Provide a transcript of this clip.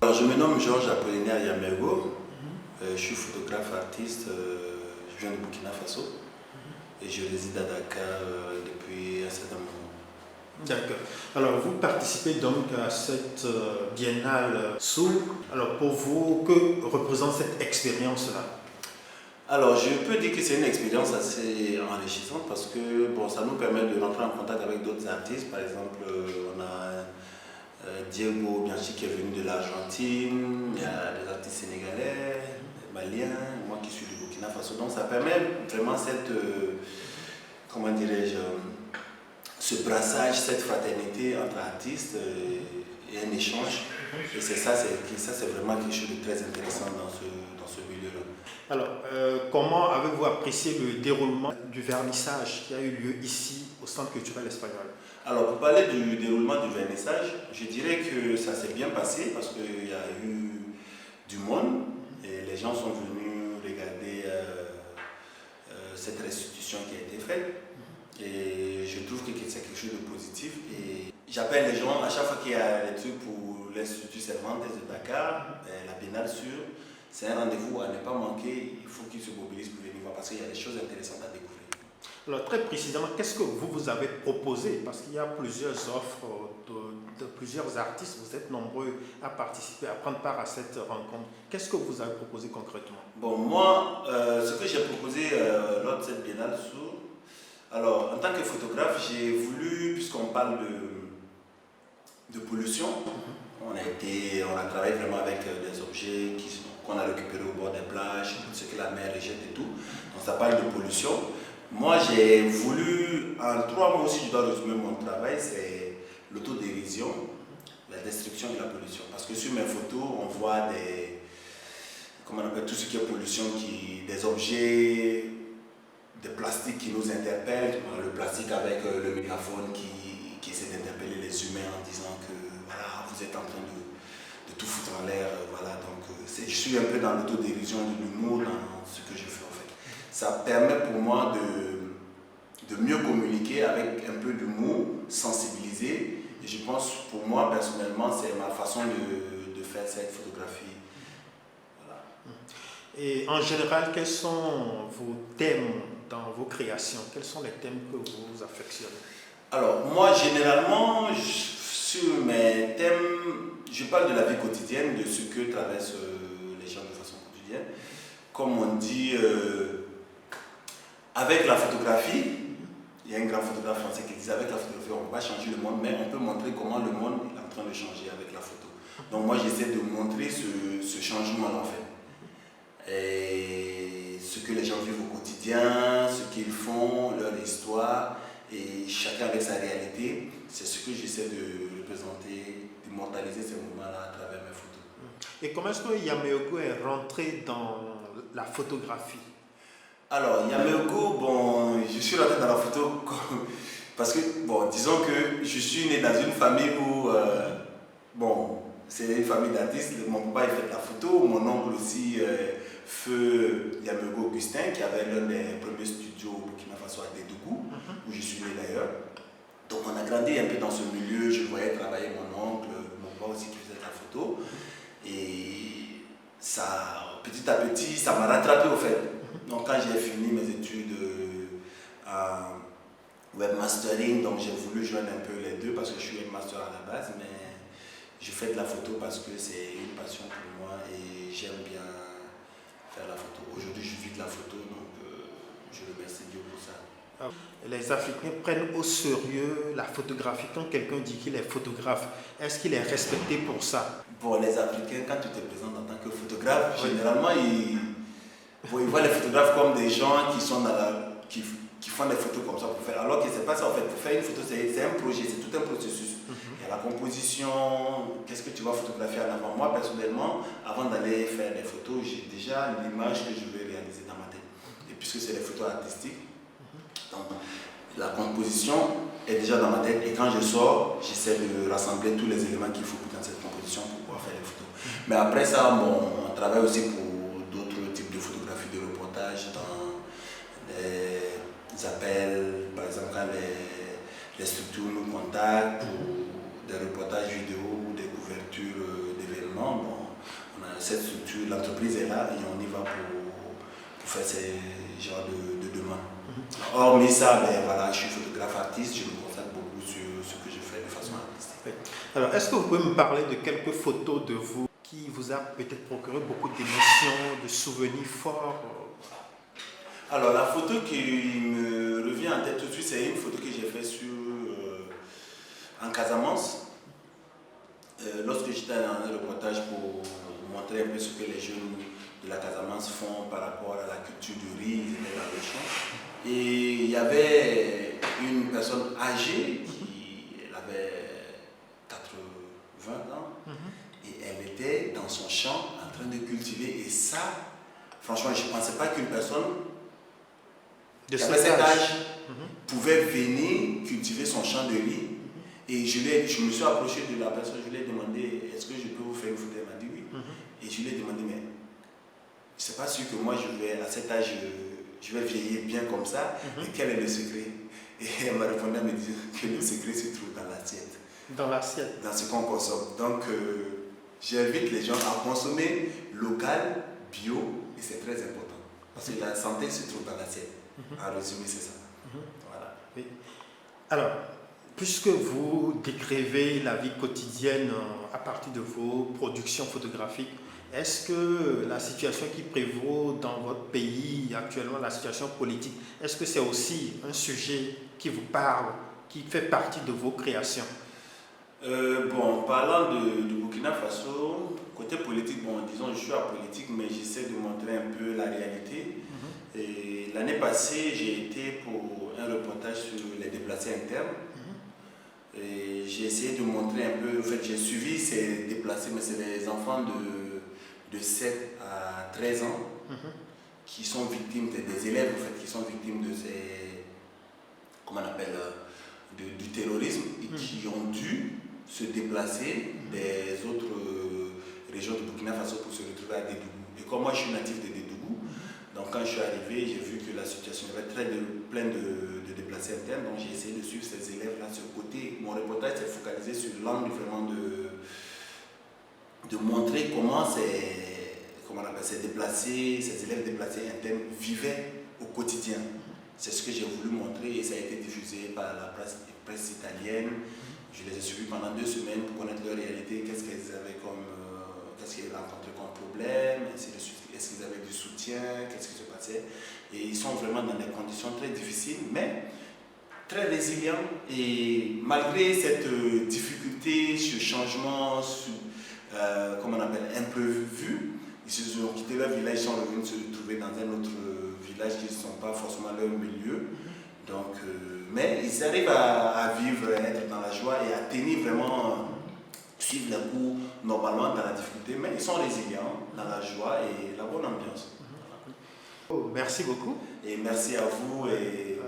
Alors, je me nomme Georges Apollinaire Yamego. Je suis photographe artiste. Je viens de Burkina Faso et je réside à Dakar depuis un certain moment. D'accord. Alors, vous participez donc à cette biennale Sous. Alors, pour vous, que représente cette expérience-là? Alors, je peux dire que c'est une expérience assez enrichissante parce que bon, ça nous permet de rentrer en contact avec d'autres artistes. Par exemple, on a Diego Bianchi qui est venu de l'Argentine, il y a des artistes sénégalais, maliens, moi qui suis du Burkina Faso. Donc, ça permet vraiment cette, comment dirais-je, ce brassage, cette fraternité entre artistes et un échange. Et c'est ça, c'est vraiment quelque chose de très intéressant dans ce milieu-là. Alors, comment avez-vous apprécié le déroulement du vernissage qui a eu lieu ici au Centre culturel espagnol? Alors, pour parler du déroulement du vernissage, je dirais que ça s'est bien passé parce qu'il y a eu du monde et les gens sont venus regarder cette restitution qui a été faite. Et je trouve que c'est quelque chose de positif. Et j'appelle les gens à chaque fois qu'il y a des trucs pour l'Institut Cervantes de Dakar, la Biennale Sur. C'est un rendez-vous à ne pas manquer. Il faut qu'ils se mobilisent pour venir voir parce qu'il y a des choses intéressantes à découvrir. Alors, très précisément, qu'est-ce que vous avez proposé? Parce qu'il y a plusieurs offres de plusieurs artistes. Vous êtes nombreux à participer, à prendre part à cette rencontre. Qu'est-ce que vous avez proposé concrètement? Bon, moi, ce que j'ai proposé lors de cette Biennale Sur, alors, en tant que photographe, j'ai voulu, puisqu'on parle de pollution, on a travaillé vraiment avec des objets qu'on a récupérés au bord des plages, tout ce que la mer rejette et tout. Donc, ça parle de pollution. Moi, j'ai voulu, en 3 mots, si je dois résumer mon travail, c'est l'autodérision, la destruction de la pollution. Parce que sur mes photos, on voit comment on appelle tout ce qui est pollution, des objets de plastique qui nous interpellent, le plastique avec le mégaphone qui essaie d'interpeller les humains en disant que voilà, vous êtes en train de tout foutre en l'air. Voilà, donc je suis un peu dans l'autodérision, de l'humour dans ce que je fais en fait. Ça permet pour moi de mieux communiquer avec un peu d'humour, sensibiliser. Et je pense, pour moi personnellement, c'est ma façon de faire cette photographie. Voilà. Et en général, quels sont vos thèmes dans vos créations? Quels sont les thèmes que vous affectionnez? Alors, moi, généralement, sur mes thèmes, je parle de la vie quotidienne, de ce que traversent les gens de façon quotidienne. Comme on dit, avec la photographie, il y a un grand photographe français qui disait avec la photographie, on ne peut pas changer le monde, mais on peut montrer comment le monde est en train de changer avec la photo. Donc moi, j'essaie de montrer ce changement-là, en fait. Et ce que les gens vivent au quotidien, ce qu'ils font, leur histoire, et chacun avec sa réalité, c'est ce que j'essaie de représenter, d'immortaliser ces moments-là à travers mes photos. Et comment est-ce que Yamego est rentré dans la photographie? Alors, Yamego, bon, je suis rentré dans la photo parce que, bon, disons que je suis né dans une famille où, bon, c'est une famille d'artistes. Mon papa il fait de la photo, mon oncle aussi, feu Yamego Augustin, qui avait l'un des premiers studios au Burkina Faso à Dédougou, où je suis né d'ailleurs. Donc on a grandi un peu dans ce milieu, je voyais travailler mon oncle, mon papa aussi qui faisait de la photo. Et ça, petit à petit, ça m'a rattrapé au fait. Donc quand j'ai fini mes études en webmastering, donc j'ai voulu joindre un peu les deux parce que je suis webmaster à la base, mais je fais de la photo parce que c'est une passion pour moi et j'aime bien faire la photo. Aujourd'hui, je vis de la photo, donc je remercie Dieu pour ça. Les Africains prennent au sérieux la photographie. Quand quelqu'un dit qu'il est photographe, est-ce qu'il est respecté pour ça? Bon, les Africains, quand tu te présentes en tant que photographe, généralement, ils voient les photographes comme des gens qui sont qui font des photos comme ça pour faire. Alors que c'est pas ça en fait. Pour faire une photo, c'est un projet, c'est tout un processus. Il y a la composition, qu'est-ce que tu vas photographier en avant. Moi, personnellement, avant d'aller faire des photos, j'ai déjà l'image que je vais réaliser dans ma tête. Et puisque c'est des photos artistiques, donc la composition est déjà dans ma tête. Et quand je sors, j'essaie de rassembler tous les éléments qu'il faut dans cette composition pour pouvoir faire les photos. Mais après ça, bon, on travaille aussi pour d'autres types de photographies, de reportages, dans des appels, par exemple quand les structures nous contactent pour des reportages vidéo ou des couvertures couverture d'événements. Bon, on a cette structure, l'entreprise est là et on y va pour faire ces genres de demandes. Hormis ça, ben, voilà, je suis photographe artiste, je me consacre beaucoup sur ce que je fais de façon artistique. Oui. Alors, est-ce que vous pouvez me parler de quelques photos de vous qui vous a peut-être procuré beaucoup d'émotions, de souvenirs forts? Alors, la photo qui me revient en tête tout de suite, c'est une photo que j'ai faite en Casamance. Lorsque j'étais dans un reportage pour montrer un peu ce que les jeunes de la Casamance font par rapport à la culture du riz, ils étaient dans les champs. Et il y avait une personne âgée elle avait 80 ans et elle était dans son champ en train de cultiver. Et ça, franchement, je ne pensais pas qu'une personne qui avait cet âge pouvait venir cultiver son champ de riz. Et je me suis approché de la personne, je lui ai demandé, est-ce que je peux vous faire une photo? Elle m'a dit oui. Et je lui ai demandé, mais je ne sais pas sûr que moi, à cet âge, je vais vieillir bien comme ça. Et quel est le secret? Et elle m'a répondu à me dire que le secret se trouve dans l'assiette. Dans l'assiette? Dans ce qu'on consomme. Donc, j'invite les gens à consommer local, bio, et c'est très important. Parce que la santé se trouve dans l'assiette. En résumé, c'est ça. Voilà. Oui. Alors, puisque vous décrivez la vie quotidienne à partir de vos productions photographiques, est-ce que la situation qui prévaut dans votre pays actuellement, la situation politique, est-ce que c'est aussi un sujet qui vous parle, qui fait partie de vos créations? Bon, parlant de Burkina Faso, côté politique, bon, disons, je suis apolitique, mais j'essaie de montrer un peu la réalité. Et l'année passée, j'ai été pour un reportage sur les déplacés internes. Et j'ai essayé de montrer un peu, en fait, j'ai suivi ces déplacés, mais c'est des enfants de 7 à 13 ans qui sont victimes, des élèves en fait, qui sont victimes de ces, comment on appelle, du terrorisme et qui ont dû se déplacer des autres régions de Burkina Faso pour se retrouver à Dédougou. Et comme moi je suis natif de Dédougou, donc quand je suis arrivé, j'ai vu que la situation avait plein de déplacés internes, donc j'ai essayé de suivre ces élèves-là sur le côté. Mon reportage s'est focalisé sur l'angle vraiment de montrer comment ces déplacés, ces élèves déplacés internes vivaient au quotidien. C'est ce que j'ai voulu montrer et ça a été diffusé par la presse italienne. Je les ai suivis pendant 2 semaines pour connaître leur réalité, qu'est-ce qu'ils rencontraient comme problème, ainsi de suite. Est-ce qu'ils avaient du soutien, qu'est-ce qui se passait. Et ils sont vraiment dans des conditions très difficiles, mais très résilients. Et malgré cette difficulté, ce changement, comme on appelle, imprévu, ils se sont quittés leur village, ils sont revenus se trouver dans un autre village qui ne sont pas forcément leur milieu. Donc, mais ils arrivent à vivre, à être dans la joie et à tenir vraiment, suivre les cours normalement dans la difficulté, mais ils sont résilients, dans la joie et la bonne ambiance. Merci beaucoup. Et merci à vous. Et